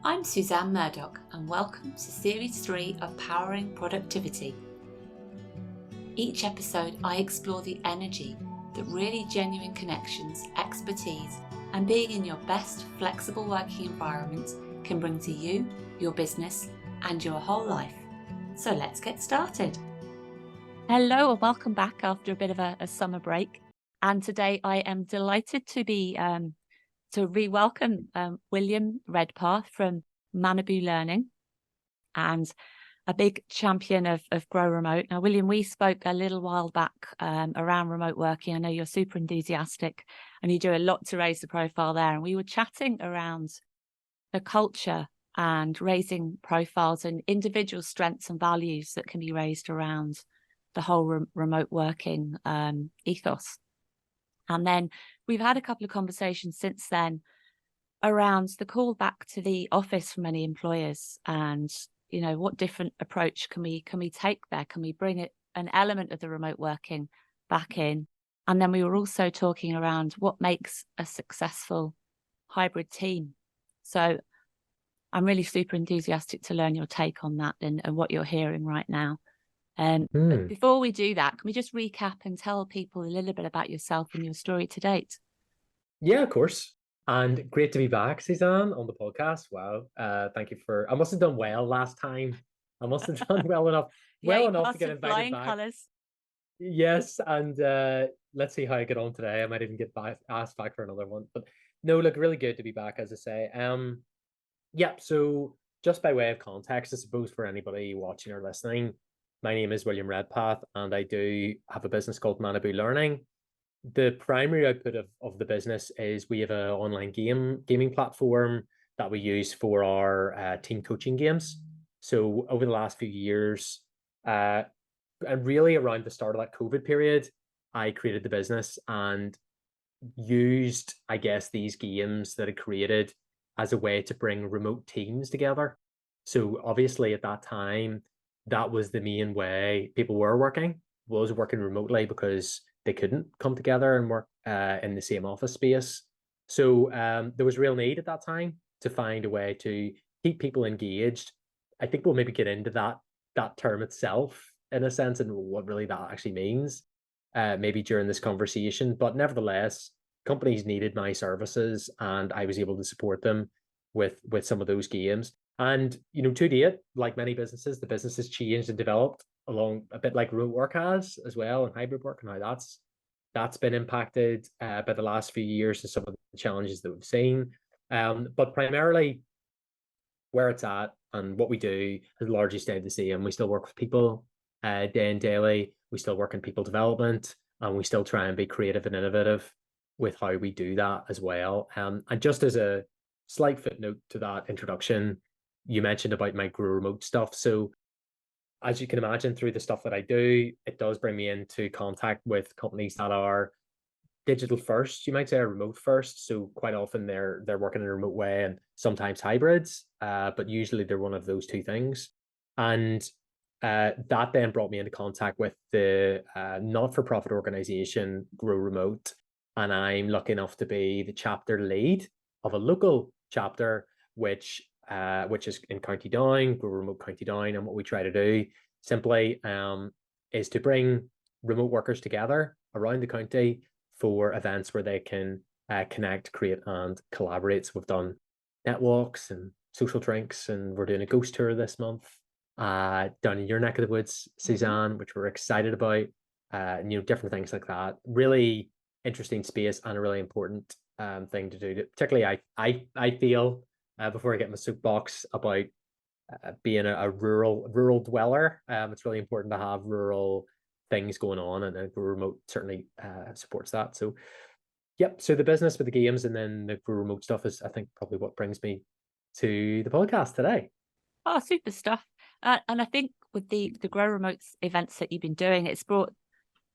I'm Suzanne Murdoch and welcome to Series 3 of Powering Productivity. Each episode I explore the energy that really genuine connections, expertise and being in your best flexible working environment can bring to you, your business and your whole life. So let's get started. Hello and welcome back after a bit of a summer break. And today I am delighted to be to re-welcome William Redpath from Manabu Learning and a big champion of Grow Remote. Now, William, we spoke a little while back around remote working. I know you're super enthusiastic and you do a lot to raise the profile there. And we were chatting around the culture and raising profiles and individual strengths and values that can be raised around the whole remote working ethos. And then we've had a couple of conversations since then around the call back to the office for many employers and, you know, what different approach can we take there? Can we bring an element of the remote working back in? And then we were also talking around what makes a successful hybrid team. So I'm really super enthusiastic to learn your take on that and what you're hearing right now. But before we do that, can we just recap and tell people a little bit about yourself and your story to date? Yeah, of course. And great to be back, Suzanne, on the podcast. Wow. Thank you I must have done well last time. I must have done well enough to get invited back. Colours. Yes. And let's see how I get on today. I might even get asked back for another one. But no, look, really good to be back, as I say. Yeah, so just by way of context, I suppose, for anybody watching or listening, my name is William Redpath, and I do have a business called Manabu Learning. The primary output of the business is we have an online gaming platform that we use for our team coaching games. So over the last few years, and really around the start of that COVID period, I created the business and used, I guess, these games that I created as a way to bring remote teams together. So obviously at that time, that was the main way people were working remotely because they couldn't come together and work in the same office space. So there was real need at that time to find a way to keep people engaged. I think we'll maybe get into that term itself in a sense and what really that actually means maybe during this conversation. But nevertheless, companies needed my services and I was able to support them with some of those games. And, you know, to date, like many businesses, the business has changed and developed along a bit like remote work has as well, and hybrid work and how that's been impacted by the last few years and some of the challenges that we've seen. But primarily where it's at and what we do has largely stayed the same. We still work with people day and daily. We still work in people development, and we still try and be creative and innovative with how we do that as well. And just as a slight footnote to that introduction, you mentioned about my Grow Remote stuff. So as you can imagine, through the stuff that I do, it does bring me into contact with companies that are digital first, you might say, or remote first. So quite often they're working in a remote way and sometimes hybrids, but usually they're one of those two things. And that then brought me into contact with the not-for-profit organization Grow Remote. And I'm lucky enough to be the chapter lead of a local chapter, which is in County Down, Grow Remote County Down. And what we try to do simply is to bring remote workers together around the county for events where they can connect, create and collaborate. So we've done net walks and social drinks, and we're doing a ghost tour this month down in your neck of the woods, Suzanne, which we're excited about. You know, different things like that. Really interesting space and a really important thing to do. Particularly, I feel before I get my soapbox about being a rural dweller, it's really important to have rural things going on, and Grow Remote certainly supports that. So, yep. So the business with the games and then the Grow Remote stuff is, I think, probably what brings me to the podcast today. Oh, super stuff. And I think with the Grow Remote events that you've been doing, it's brought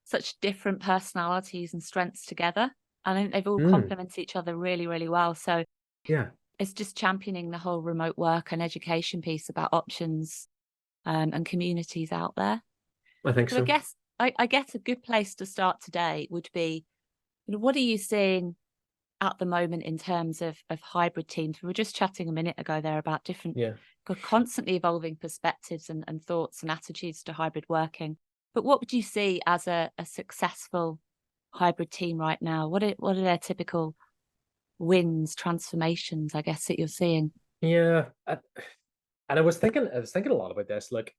such different personalities and strengths together. I think they've all complemented each other really, really well. So yeah, it's just championing the whole remote work and education piece about options and communities out there. I think so. I guess a good place to start today would be, you know, what are you seeing at the moment in terms of hybrid teams? We were just chatting a minute ago there about different Yeah. constantly evolving perspectives and thoughts and attitudes to hybrid working. But what would you see as a successful hybrid team right now? What are their typical wins, transformations, I guess, that you're seeing? Yeah. And I was thinking a lot about this. Like,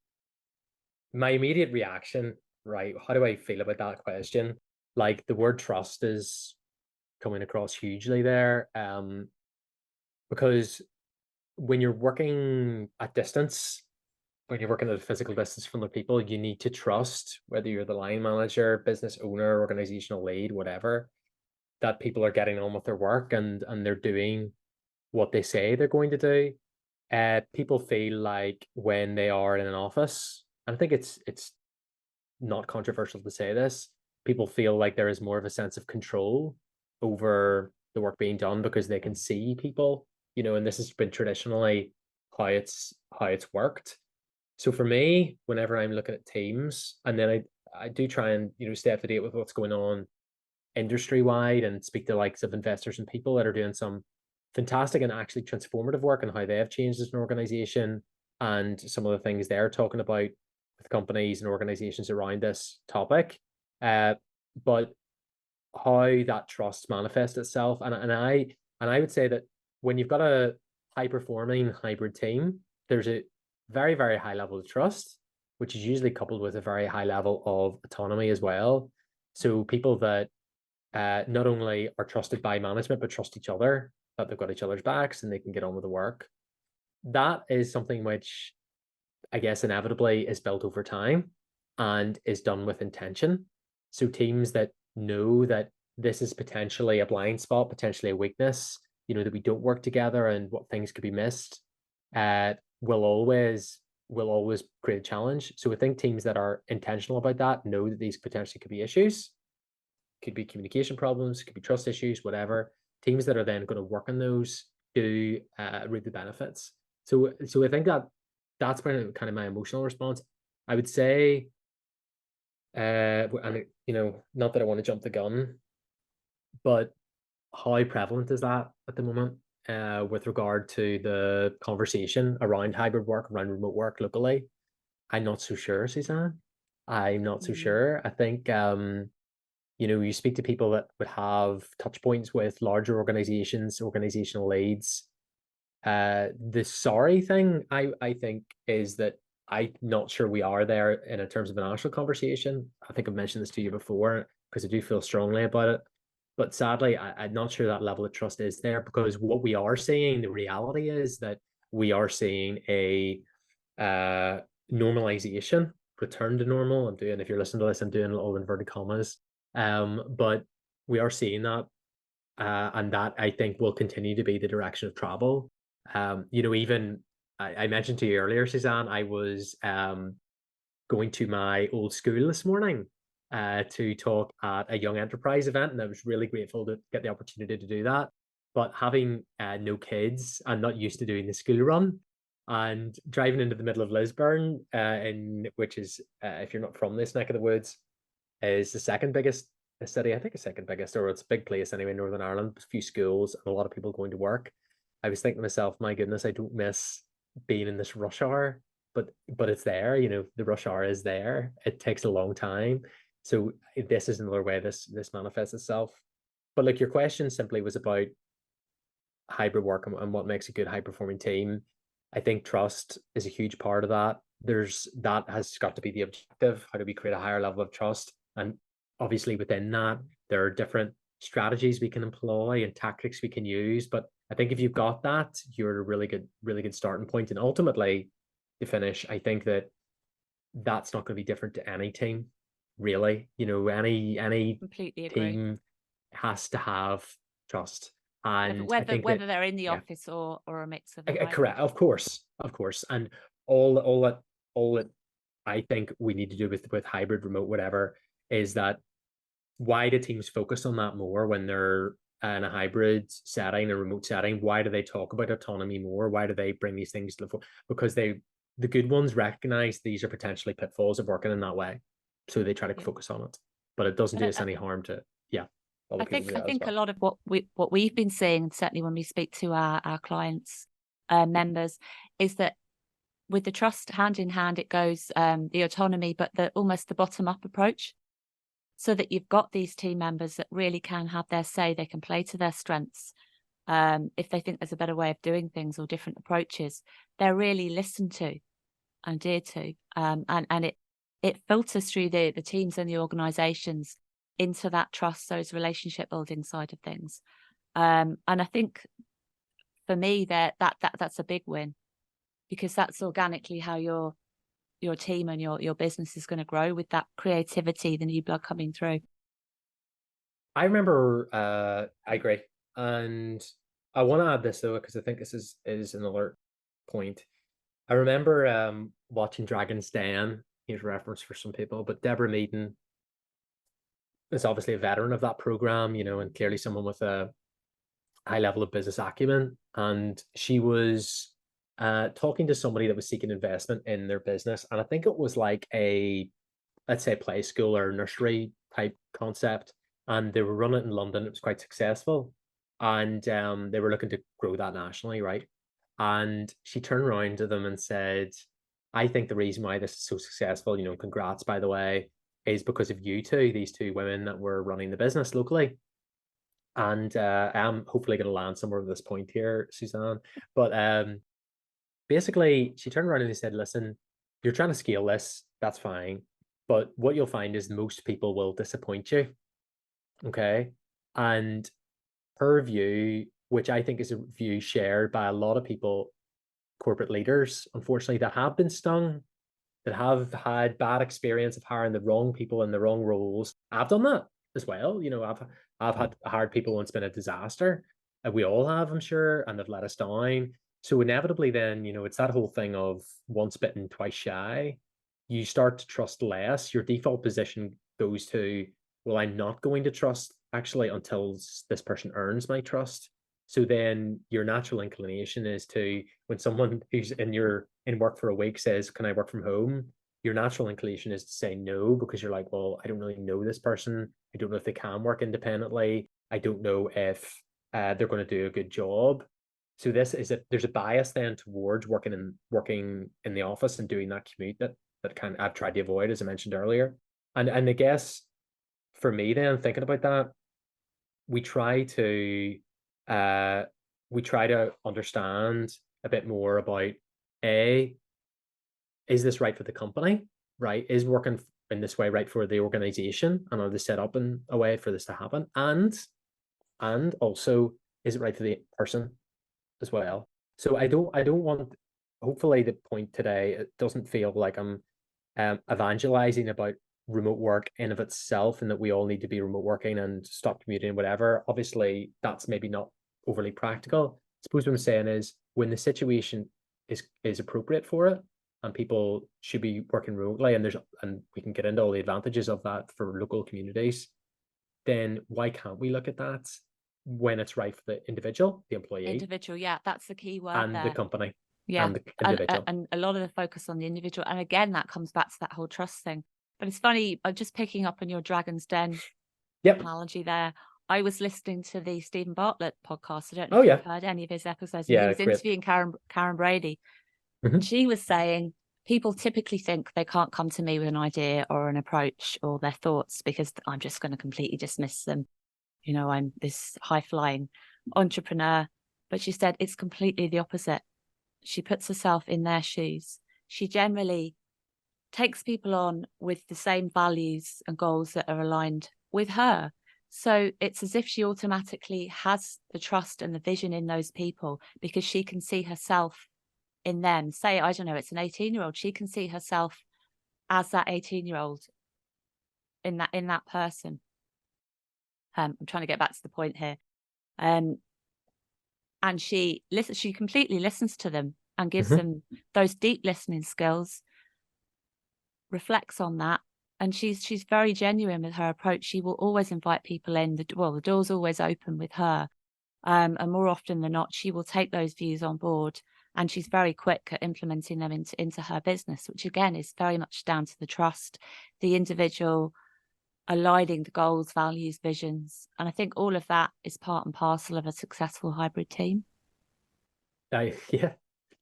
my immediate reaction, right? How do I feel about that question? Like, the word trust is coming across hugely there. Because when you're working at distance, when you're working at a physical distance from the people, you need to trust, whether you're the line manager, business owner, organizational lead, whatever, that people are getting on with their work and they're doing what they say they're going to do. People feel like when they are in an office, and I think it's not controversial to say this, people feel like there is more of a sense of control over the work being done because they can see people, and this has been traditionally how it's worked. So for me, whenever I'm looking at teams, and then I do try and stay up to date with what's going on industry wide and speak to likes of investors and people that are doing some fantastic and actually transformative work and how they have changed as an organization and some of the things they're talking about with companies and organizations around this topic. But how that trust manifests itself, and I would say that when you've got a high performing hybrid team, there's a very, very high level of trust, which is usually coupled with a very high level of autonomy as well. So people that not only are trusted by management, but trust each other, that they've got each other's backs and they can get on with the work. That is something which I guess inevitably is built over time and is done with intention. So teams that know that this is potentially a blind spot, potentially a weakness, that we don't work together and what things could be missed, will always create a challenge. So I think teams that are intentional about that know that these potentially could be issues, could be communication problems, could be trust issues, whatever. Teams that are then going to work on those do reap the benefits. So I think that's kind of my emotional response. I would say, and not that I want to jump the gun, but how prevalent is that at the moment with regard to the conversation around hybrid work, around remote work locally? I'm not so sure, Suzanne. I'm not so Mm. sure. I think you speak to people that would have touch points with larger organizations, organizational leads. The sorry thing, I think, is that I'm not sure we are there in terms of a national conversation. I think I've mentioned this to you before because I do feel strongly about it. But sadly, I'm not sure that level of trust is there, because what we are seeing, the reality is that we are seeing a normalization, return to normal. If you're listening to this, I'm doing little inverted commas. But we are seeing that, and that I think will continue to be the direction of travel. Even I mentioned to you earlier, Suzanne, I was going to my old school this morning to talk at a young enterprise event, and I was really grateful to get the opportunity to do that. But having no kids and not used to doing the school run and driving into the middle of Lisburn, which is, if you're not from this neck of the woods, is the second biggest city, I think, the second biggest, or it's a big place anyway, in Northern Ireland, a few schools and a lot of people going to work. I was thinking to myself, my goodness, I don't miss being in this rush hour, but it's there, the rush hour is there. It takes a long time. So this is another way this manifests itself. But like, your question simply was about hybrid work and what makes a good high performing team. I think trust is a huge part of that. That has got to be the objective. How do we create a higher level of trust? And obviously within that, there are different strategies we can employ and tactics we can use. But I think if you've got that, you're a really good starting point. And ultimately, to finish, I think that's not going to be different to any team, really. Any Completely agree. team has to have trust. And I think that, Whether they're in the yeah, office or a mix of a hybrid. correct, of course. And all that I think we need to do with hybrid, remote, whatever, is that, why do teams focus on that more when they're in a hybrid setting, a remote setting? Why do they talk about autonomy more? Why do they bring these things to the fore? Because the good ones recognize these are potentially pitfalls of working in that way, so they try to Yeah. focus on it. But it doesn't And do us any harm to, yeah. other I people think do I that as think a well. lot of what we've been seeing, and certainly when we speak to our clients, members, is that with the trust hand in hand, it goes the autonomy, but the almost the bottom up approach, so that you've got these team members that really can have their say. They can play to their strengths. If they think there's a better way of doing things or different approaches, they're really listened to and adhered to, and it filters through the teams and the organisations into that trust, those relationship building side of things. And I think for me, that's a big win, because that's organically how your team and your business is going to grow, with that creativity, the new blood coming through. I remember, I agree. And I want to add this though, because I think this is an alert point. I remember watching Dragon's Den. Here's a reference for some people, but Deborah Meaden is obviously a veteran of that program, and clearly someone with a high level of business acumen. And she was talking to somebody that was seeking investment in their business. And I think it was like let's say, play school or nursery type concept. And they were running it in London. It was quite successful. And they were looking to grow that nationally, right? And she turned around to them and said, I think the reason why this is so successful, congrats, by the way, is because of you two, these two women that were running the business locally. And I'm hopefully going to land somewhere at this point here, Suzanne. But basically, she turned around and said, listen, you're trying to scale this, that's fine. But what you'll find is most people will disappoint you. Okay. And her view, which I think is a view shared by a lot of people, corporate leaders, unfortunately, that have been stung, that have had bad experience of hiring the wrong people in the wrong roles. I've done that as well. I've had hired people and it's been a disaster. We all have, I'm sure, and they've let us down. So inevitably, then it's that whole thing of once bitten, twice shy. You start to trust less. Your default position goes to, well, I'm not going to trust actually until this person earns my trust. So then your natural inclination is to, when someone who's in work for a week says, can I work from home? Your natural inclination is to say no, because you're like, well, I don't really know this person. I don't know if they can work independently. I don't know if they're going to do a good job. So there's a bias then towards working in the office and doing that commute that I've tried to avoid, as I mentioned earlier. And I guess for me then, thinking about that, we try to understand a bit more about, is this right for the company, right? Is working in this way right for the organization, and are they set up in a way for this to happen? And also, is it right for the person as well? So I don't want, hopefully the point today, it doesn't feel like I'm evangelizing about remote work in of itself, and that we all need to be remote working and stop commuting, whatever. Obviously, that's maybe not overly practical. I suppose what I'm saying is, when the situation is appropriate for it, and people should be working remotely, and we can get into all the advantages of that for local communities, then why can't we look at that when it's right for the individual, the employee, Yeah, that's the key word and there. the company, Yeah, and the individual. and a lot of the focus on the individual, and again, that comes back to that whole trust thing. But it's funny, I'm just picking up on your Dragon's Den Yep. analogy there. I was listening to the Stephen Bartlett podcast. I don't know Oh if yeah. you've heard any of his episodes. And Yeah, he was great. interviewing Karen Brady. And she was saying, people typically think they can't come to me with an idea or an approach or their thoughts because I'm just going to completely dismiss them. I'm this high-flying entrepreneur. But she said it's completely the opposite. She puts herself in their shoes. She generally takes people on with the same values and goals that are aligned with her. So it's as if she automatically has the trust and the vision in those people, because she can see herself in them. Say, I don't know, it's an 18-year-old. She can see herself as that 18-year-old in that person. I'm trying to get back to the point here. And she completely listens to them and gives them those deep listening skills, reflects on that. And she's very genuine with her approach. She will always invite people in. The door's always open with her. And more often than not, she will take those views on board, and she's very quick at implementing them into her business, which again is very much down to the trust, the individual aligning the goals, values, visions. And I think all of that is part and parcel of a successful hybrid team. Yeah,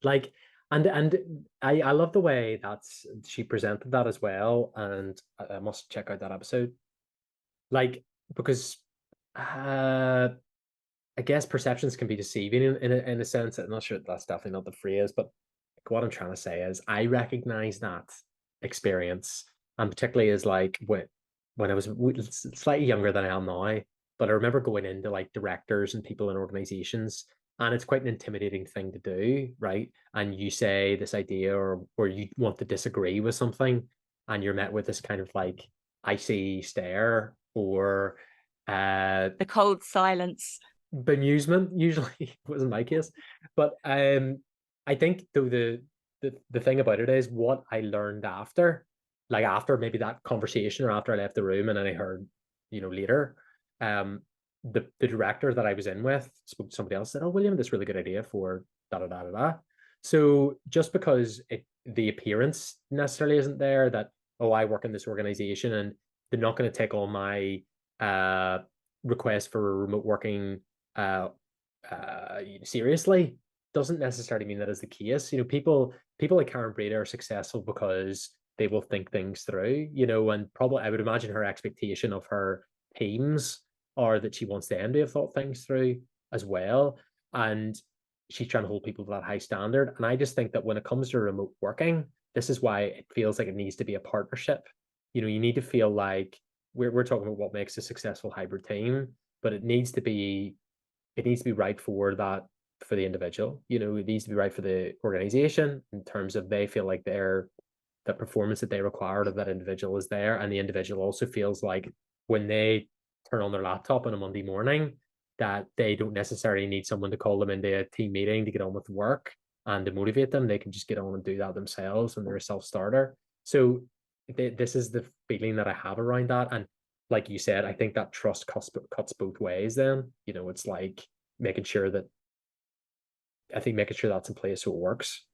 like, and I love the way that she presented that as well, and I must check out that episode. Like, because I guess perceptions can be deceiving in a sense. I'm not sure that's definitely not the phrase, but what I'm trying to say is I recognize that experience, and particularly as like when I was slightly younger than I am now, but I remember going into like directors and people in organizations, and it's quite an intimidating thing to do, right? And you say this idea or you want to disagree with something, and you're met with this kind of like icy stare or the cold silence, bemusement. Usually wasn't my case, but I think though the thing about it is what I learned after, like after maybe that conversation or after I left the room and then I heard, later, the director that I was in with spoke to somebody else, said, "Oh, William, this really good idea for da da da da da." So just because the appearance necessarily isn't there that, oh, I work in this organization and they're not going to take on my request for remote working seriously, doesn't necessarily mean that is the case. People like Karen Breda are successful because they will think things through, and probably I would imagine her expectation of her teams are that she wants them to have thought things through as well. And she's trying to hold people to that high standard. And I just think that when it comes to remote working, this is why it feels like it needs to be a partnership. You need to feel like we're talking about what makes a successful hybrid team, but it needs to be right for the individual. It needs to be right for the organization in terms of they feel like the performance that they require of that individual is there, and the individual also feels like when they turn on their laptop on a Monday morning that they don't necessarily need someone to call them into a team meeting to get on with work and to motivate them. They can just get on and do that themselves when they're a self-starter. So this is the feeling that I have around that. And like you said, I think that trust cuts both ways then. It's like making sure that's in place so it works.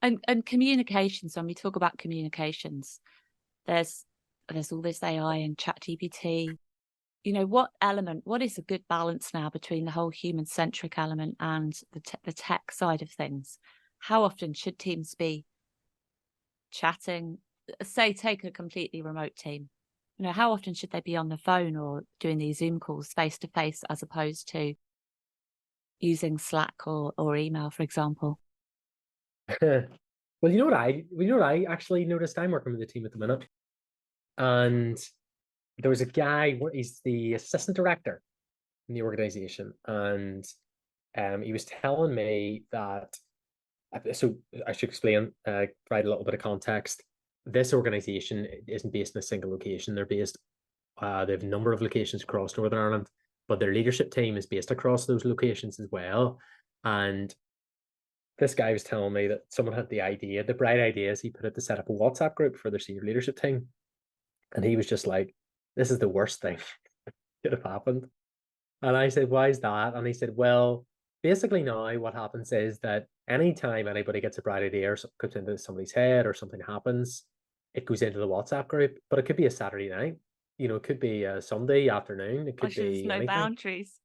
And communications, when we talk about communications, there's all this AI and ChatGPT. What is a good balance now between the whole human-centric element and the tech side of things? How often should teams be chatting? Say, take a completely remote team. How often should they be on the phone or doing these Zoom calls face to face as opposed to using Slack or email, for example? Well, you know what I actually noticed. I'm working with a team at the minute, and there was a guy. He's the assistant director in the organization, and he was telling me that. So I should explain, provide a little bit of context. This organization isn't based in a single location. They're based. They have a number of locations across Northern Ireland, but their leadership team is based across those locations as well. And this guy was telling me that someone had the bright idea is he put it to set up a WhatsApp group for their senior leadership team. And he was just like, this is the worst thing that could have happened. And I said, why is that? And he said, well, basically now what happens is that anytime anybody gets a bright idea or something comes into somebody's head or something happens, it goes into the WhatsApp group, but it could be a Saturday night. It could be a Sunday afternoon. It could There's be no anything. boundaries.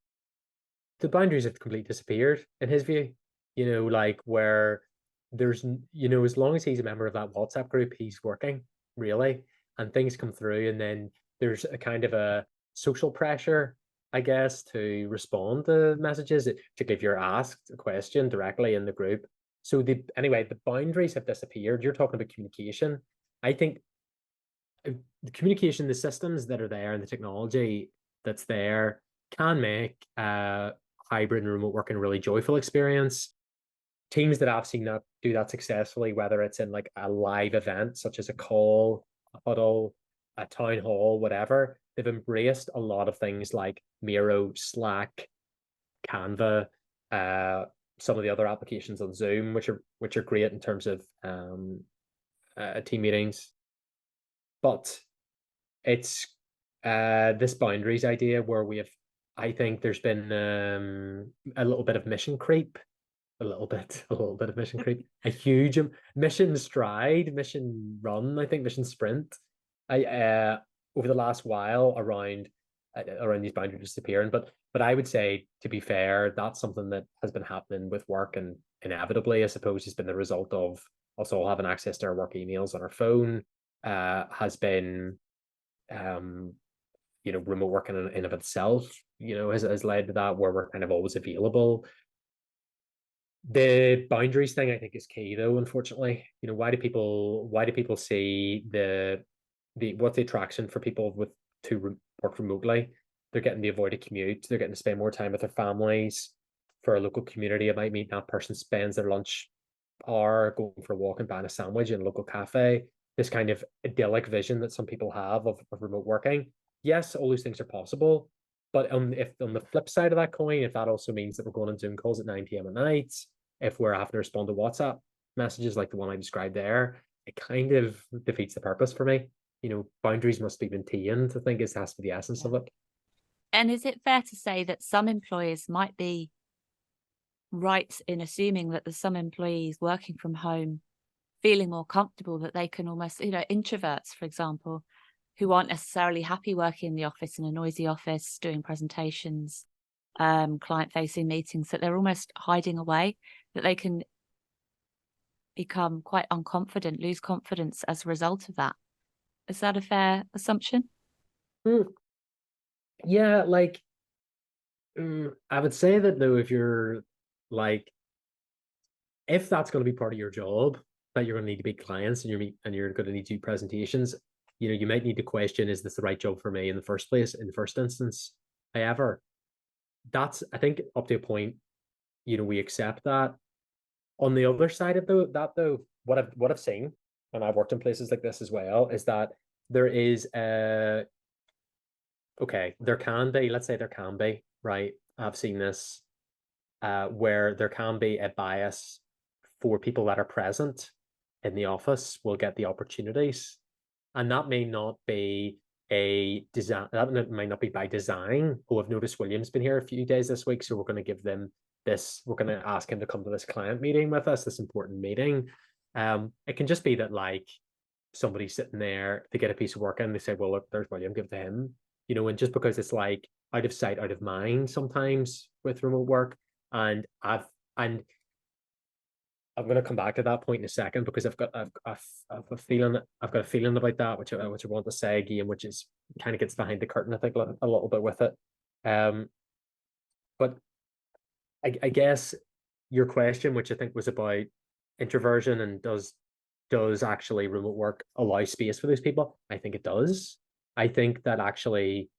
The boundaries have completely disappeared in his view. Like where there's, as long as he's a member of that WhatsApp group, he's working really, and things come through, and then there's a kind of a social pressure, I guess, to respond to messages, particularly if you're asked a question directly in the group. So anyway, the boundaries have disappeared. You're talking about communication. I think the communication, the systems that are there, and the technology that's there can make hybrid and remote working a really joyful experience. Teams that I've seen that do that successfully, whether it's in like a live event such as a call, a huddle, a town hall, whatever, they've embraced a lot of things like Miro, Slack, Canva, some of the other applications on Zoom, which are great in terms of team meetings. But it's this boundaries idea where I think there's been a little bit of mission creep, a little bit of mission creep, a huge mission stride, mission run, I think mission sprint. over the last while around these boundaries disappearing. But I would say, to be fair, that's something that has been happening with work, and inevitably, I suppose, has been the result of us all having access to our work emails on our phone. Has been remote working in of itself, has led to that, where we're kind of always available. The boundaries thing, I think, is key, though. Unfortunately, why do people see what's the attraction for people to work remotely? They're getting the avoided commute. They're getting to spend more time with their families. For a local community, it might mean that person spends their lunch hour going for a walk and buying a sandwich in a local cafe. This kind of idyllic vision that some people have of remote working. Yes, all those things are possible. But if on the flip side of that coin, if that also means that we're going on Zoom calls at 9 p.m. at night, if we're having to respond to WhatsApp messages like the one I described there, it kind of defeats the purpose for me. Boundaries must be maintained, I think, has to be the essence of it. And is it fair to say that some employers might be right in assuming that there's some employees working from home feeling more comfortable, that they can almost, introverts, for example, who aren't necessarily happy working in the office, in a noisy office, doing presentations, client-facing meetings, that they're almost hiding away, that they can become quite unconfident, lose confidence as a result of that? Is that a fair assumption? Yeah, I would say that, though, if you're if that's going to be part of your job, that you're going to need to be clients, and you're going to need to do presentations, you might need to question, is this the right job for me in the first place, in the first instance? However, that's, I think, up to a point, we accept that. On the other side of that, what I've seen, and I've worked in places like this as well, is that there is there can be, let's say there can be, right? I've seen this, where there can be a bias for people that are present in the office will get the opportunities. And that may not be that might not be by design. Oh, I've noticed William's been here a few days this week, so we're going to give them this. We're going to ask him to come to this client meeting with us, this important meeting. It can just be that, somebody's sitting there, they get a piece of work and they say, well, look, there's William, give it to him. And just because it's out of sight, out of mind sometimes with remote work. And I'm going to come back to that point in a second, because I've got a feeling about that, which I want to say again, which is kind of gets behind the curtain, I think, a little bit with it. But I guess your question, which I think was about introversion and does actually remote work allow space for those people? I think it does. I think that actually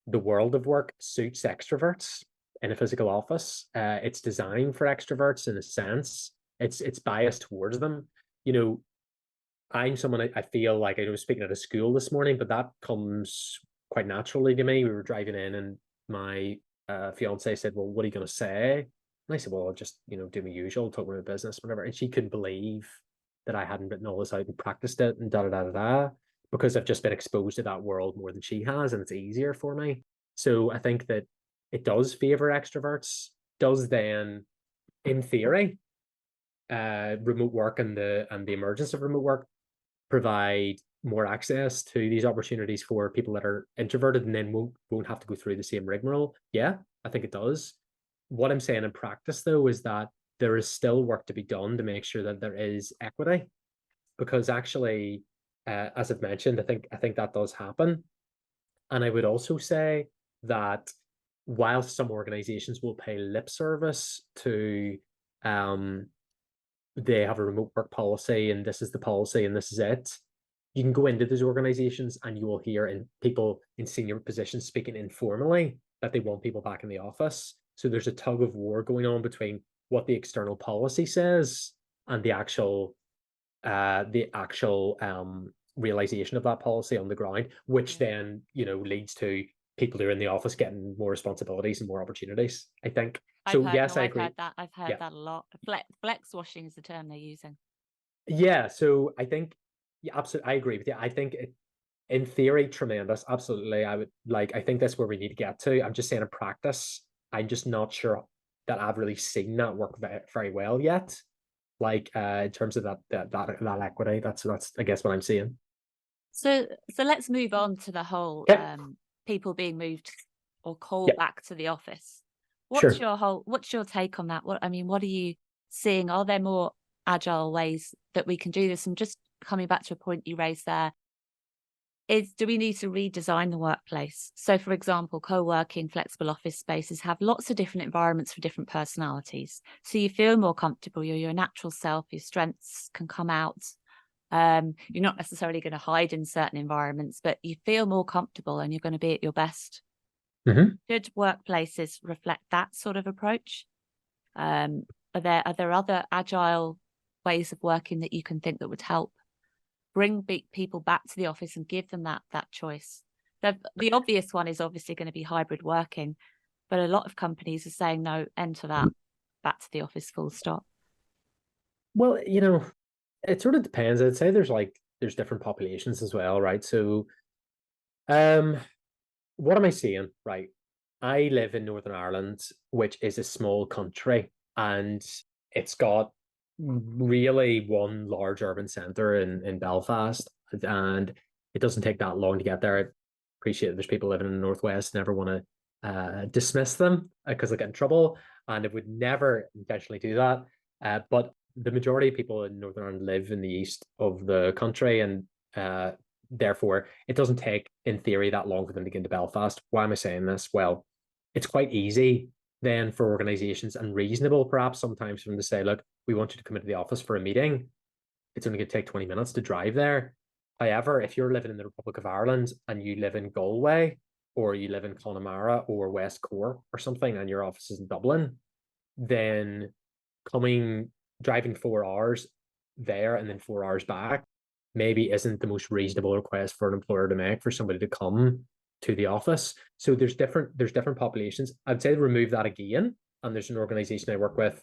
the world of work suits extroverts in a physical office. It's designed for extroverts in a sense. It's biased towards them. I'm someone, I feel like, I was speaking at a school this morning, but that comes quite naturally to me. We were driving in, and my fiance said, well, what are you going to say? And I said, well, I'll just, do my usual, talk about my business, whatever. And she couldn't believe that I hadn't written all this out and practiced it and da, because I've just been exposed to that world more than she has, and it's easier for me. So I think that it does favor extroverts, does then, in theory, remote work and the emergence of remote work provide more access to these opportunities for people that are introverted, and then won't have to go through the same rigmarole. Yeah, I think it does. What I'm saying in practice, though, is that there is still work to be done to make sure that there is equity, because actually, as I've mentioned, I think that does happen. And I would also say that while some organizations will pay lip service to they have a remote work policy and this is the policy and this is it, you can go into those organizations and you will hear people in senior positions speaking informally that they want people back in the office. So there's a tug of war going on between what the external policy says and the actual realization of that policy on the ground, which then leads to people who are in the office getting more responsibilities and more opportunities, I think. So yes, I agree. I've heard that a lot. Flex washing is the term they're using. Yeah, so I think, yeah, absolutely, I agree with you. I think in theory, tremendous. Absolutely, I think that's where we need to get to. I'm just saying, in practice, I'm just not sure that I've really seen that work very well yet. In terms of that equity, that's I guess what I'm seeing. So let's move on to the whole Okay. people being moved or called Yeah, back to the office. sure. What's your take on that? What are you seeing? Are there more agile ways that we can do this? And just coming back to a point you raised there, do we need to redesign the workplace? So, for example, co-working, flexible office spaces have lots of different environments for different personalities. So you feel more comfortable, you're your natural self, your strengths can come out. You're not necessarily going to hide in certain environments, but you feel more comfortable and you're going to be at your best. Hmm. Should workplaces reflect that sort of approach? Are there other agile ways of working that you can think that would help bring people back to the office and give them that choice? The obvious one is obviously going to be hybrid working, but a lot of companies are saying no, enter that, back to the office, full stop. Well, it sort of depends. I'd say there's different populations as well, right? So, um, what am I seeing? Right. I live in Northern Ireland, which is a small country, and it's got really one large urban centre in Belfast, and it doesn't take that long to get there. I appreciate there's people living in the Northwest, never want to dismiss them because they get in trouble, and it would never intentionally do that. But the majority of people in Northern Ireland live in the east of the country, and uh, therefore it doesn't take, in theory, that long for them to get into Belfast. Why am I saying this? Well, it's quite easy then for organizations, and reasonable perhaps sometimes, for them to say, look, we want you to come into the office for a meeting. It's only going to take 20 minutes to drive there. However, if you're living in the Republic of Ireland and you live in Galway, or you live in Connemara or West Cork or something, and your office is in Dublin, then coming driving 4 hours there and then 4 hours back maybe isn't the most reasonable request for an employer to make for somebody to come to the office. So there's different populations. I'd say remove that again. And there's an organization I work with,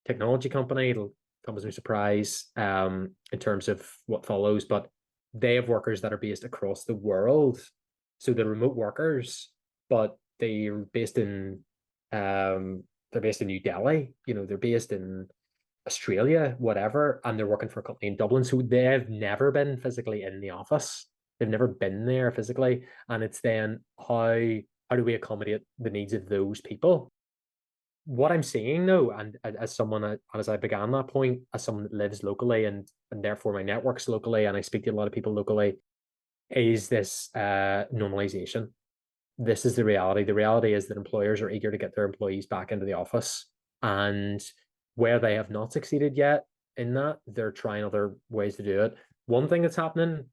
technology company, it'll come as no surprise in terms of what follows, but they have workers that are based across the world. So they're remote workers, but they're based in New Delhi, they're based in Australia, whatever, and they're working for a company in Dublin. So they've never been physically in the office. They've never been there physically. And it's then how do we accommodate the needs of those people? What I'm seeing though, and as someone, as I began that point, as someone that lives locally and therefore my networks locally, and I speak to a lot of people locally, is this normalization. This is the reality. The reality is that employers are eager to get their employees back into the office. And where they have not succeeded yet in that, they're trying other ways to do it. One thing that's happening,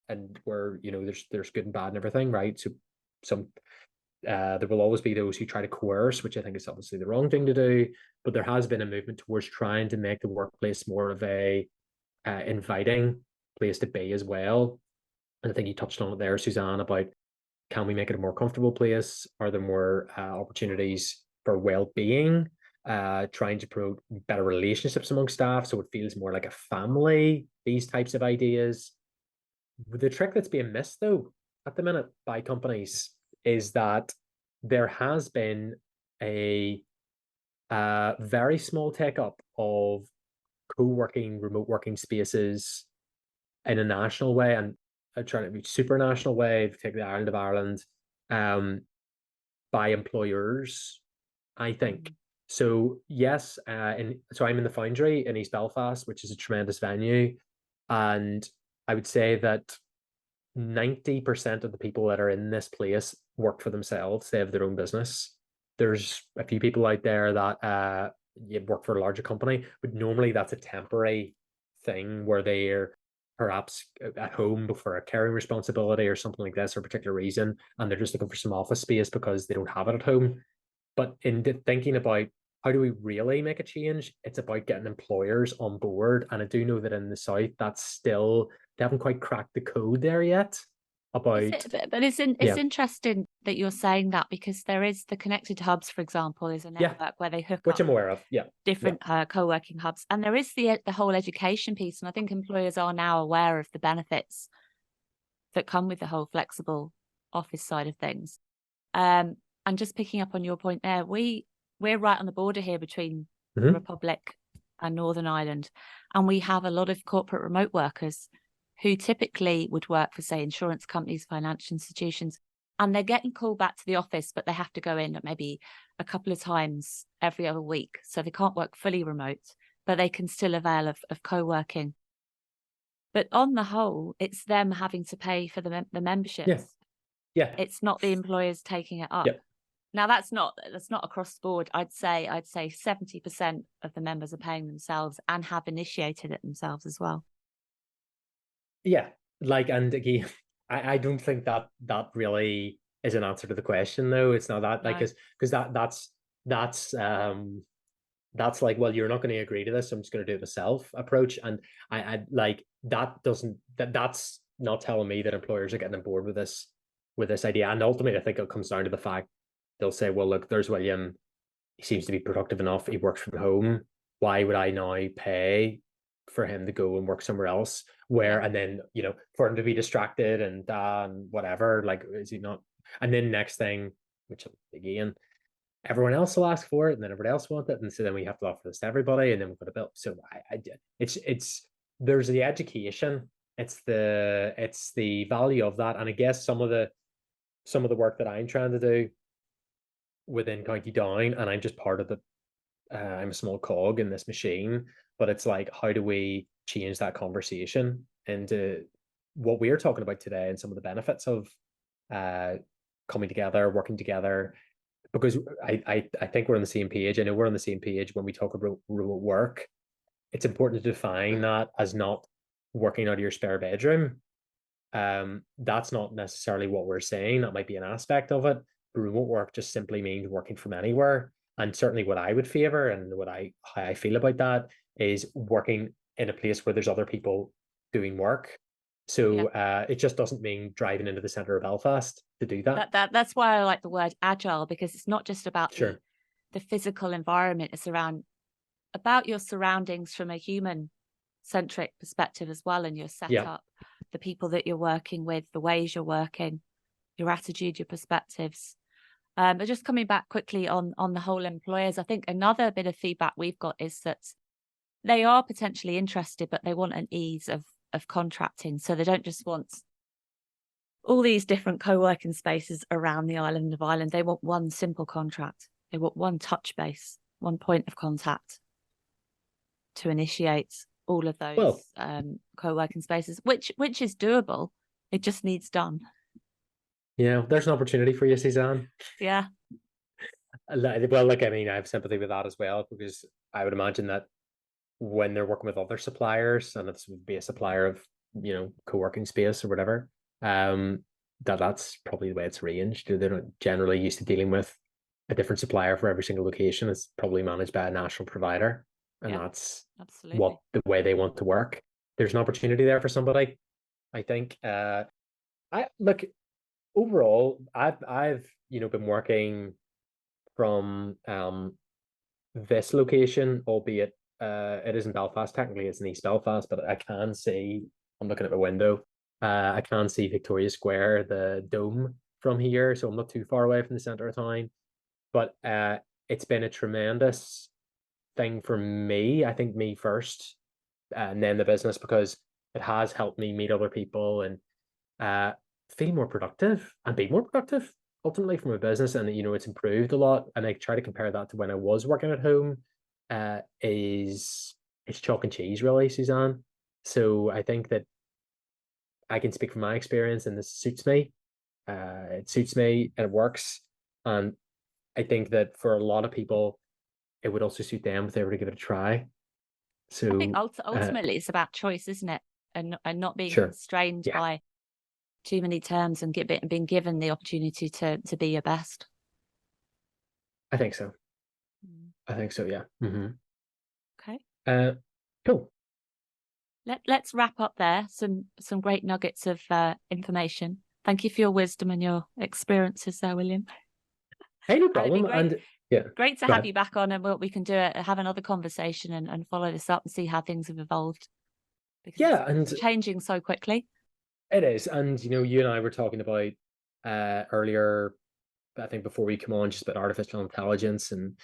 and where there's good and bad and everything, right? So some there will always be those who try to coerce, which I think is obviously the wrong thing to do. But there has been a movement towards trying to make the workplace more of a inviting place to be as well. And I think you touched on it there, Suzanne, about can we make it a more comfortable place? Are there more opportunities for well-being? Trying to promote better relationships among staff so it feels more like a family, these types of ideas. The trick that's being missed, though, at the minute by companies is that there has been a very small take up of co-working, remote working spaces in a national way, and trying to be super national way, take the island of Ireland, um, by employers, I think. So yes, so I'm in the Foundry in East Belfast, which is a tremendous venue, and I would say that 90% of the people that are in this place work for themselves. They have their own business. There's a few people out there that you work for a larger company, but normally that's a temporary thing where they're perhaps at home for a caring responsibility or something like this, or a particular reason, and they're just looking for some office space because they don't have it at home. But in thinking about how do we really make a change, it's about getting employers on board. And I do know that in the South, that's still, they haven't quite cracked the code there yet about, But it's yeah, interesting that you're saying that, because there is the connected hubs, for example, is a yeah, network where they hook which up I'm aware of. Yeah, yeah. different co-working hubs, and there is the whole education piece, and I think employers are now aware of the benefits that come with the whole flexible office side of things. And just picking up on your point there, we're right on the border here between the Mm-hmm. Republic and Northern Ireland, and we have a lot of corporate remote workers who typically would work for, say, insurance companies, financial institutions, and they're getting called back to the office, but they have to go in maybe a couple of times every other week. So they can't work fully remote, but they can still avail of co-working. But on the whole, it's them having to pay for the memberships. Yeah. It's not the employers taking it up. Yeah. Now that's not across the board. I'd say 70% of the members are paying themselves and have initiated it themselves as well. Yeah. Like, and again, I don't think that really is an answer to the question, though. It's not that, like, No. because that's like, well, you're not going to agree to this, so I'm just going to do it myself approach. And I like that's not telling me that employers are getting on board with this idea. And ultimately, I think it comes down to the fact they'll say, well, look, there's William. He seems to be productive enough. He works from home. Why would I now pay for him to go and work somewhere else? And then, for him to be distracted and whatever, like, is he not? And then next thing, which again, everyone else will ask for it, and then everyone else wants it, and so then we have to offer this to everybody, and then we've got to build. So it's there's the education, it's the value of that, and I guess some of the work that I'm trying to do within County Down, and I'm just part of I'm a small cog in this machine, but it's like, how do we change that conversation into what we're talking about today, and some of the benefits of coming together, working together, because I think we're on the same page. I know we're on the same page when we talk about remote work. It's important to define that as not working out of your spare bedroom. That's not necessarily what we're saying. That might be an aspect of it. But remote work just simply means working from anywhere. And certainly what I would favor, and how I feel about that, is working in a place where there's other people doing work. So it just doesn't mean driving into the center of Belfast to do that. That's why I like the word agile, because it's not just about Sure. the physical environment. It's about your surroundings from a human centric perspective as well, and your setup, the people that you're working with, the ways you're working, your attitude, your perspectives. But just coming back quickly on the whole employers, I think another bit of feedback we've got is that they are potentially interested, but they want an ease of contracting. So they don't just want all these different co-working spaces around the island of Ireland. They want one simple contract. They want one touch base, one point of contact to initiate all of those co-working spaces, which is doable. It just needs done. Yeah, there's an opportunity for you, Suzanne. Yeah. Well, look, I mean, I have sympathy with that as well, because I would imagine that when they're working with other suppliers, and this would be a supplier of, co-working space or whatever, that's probably the way it's arranged. They're not generally used to dealing with a different supplier for every single location. It's probably managed by a national provider, and that's absolutely the way they want to work. There's an opportunity there for somebody, I think. Overall, I've been working from this location, albeit it isn't Belfast. Technically, it's in East Belfast, but I can see, I'm looking at the window, I can see Victoria Square, the dome, from here, so I'm not too far away from the centre of town. But it's been a tremendous thing for me. I think me first, and then the business, because it has helped me meet other people and feel more productive and be more productive ultimately from a business. And it's improved a lot, and I try to compare that to when I was working at home. It's chalk and cheese, really, Suzanne. So I think that I can speak from my experience, and this suits me. It suits me and it works. And I think that for a lot of people, it would also suit them if they were to give it a try. So I think ultimately it's about choice, isn't it? And not being sure. constrained by too many terms, and being given the opportunity to be your best. I think so. I think so, yeah. Mm-hmm. Okay. Cool. Let's wrap up there. Some great nuggets of information. Thank you for your wisdom and your experiences there, William. Hey, no problem. Great to have you back on, and we can have another conversation and follow this up and see how things have evolved. Because it's changing so quickly. It is, and you and I were talking about earlier, I think before we come on, just about artificial intelligence, and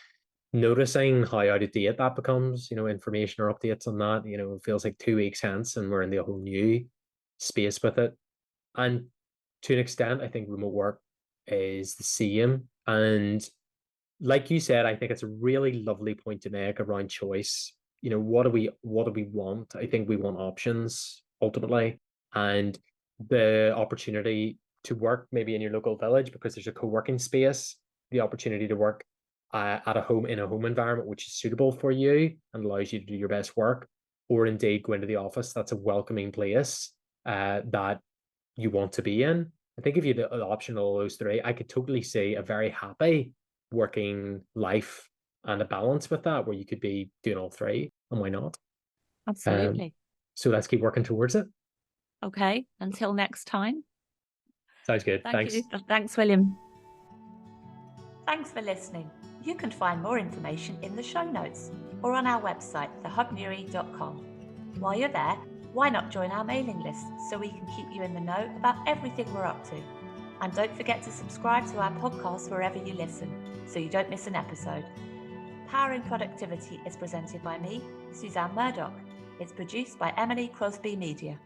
noticing how out of date that becomes. Information or updates on that. It feels like 2 weeks hence, and we're in the whole new space with it. And to an extent, I think remote work is the same. And like you said, I think it's a really lovely point to make around choice. What do we want? I think we want options ultimately, and the opportunity to work maybe in your local village because there's a co-working space, the opportunity to work at a home in a home environment which is suitable for you and allows you to do your best work, or indeed go into the office that's a welcoming place that you want to be in. I think if you had the option of all those three, I could totally see a very happy working life and a balance with that where you could be doing all three, and why not? Absolutely. So let's keep working towards it. Okay, until next time. Sounds good. Thank Thanks. you. Thanks, William. Thanks for listening. You can find more information in the show notes or on our website, thehubnuri.com. While you're there, why not join our mailing list so we can keep you in the know about everything we're up to? And don't forget to subscribe to our podcast wherever you listen so you don't miss an episode. Powering Productivity is presented by me, Suzanne Murdoch. It's produced by Emily Crosby Media.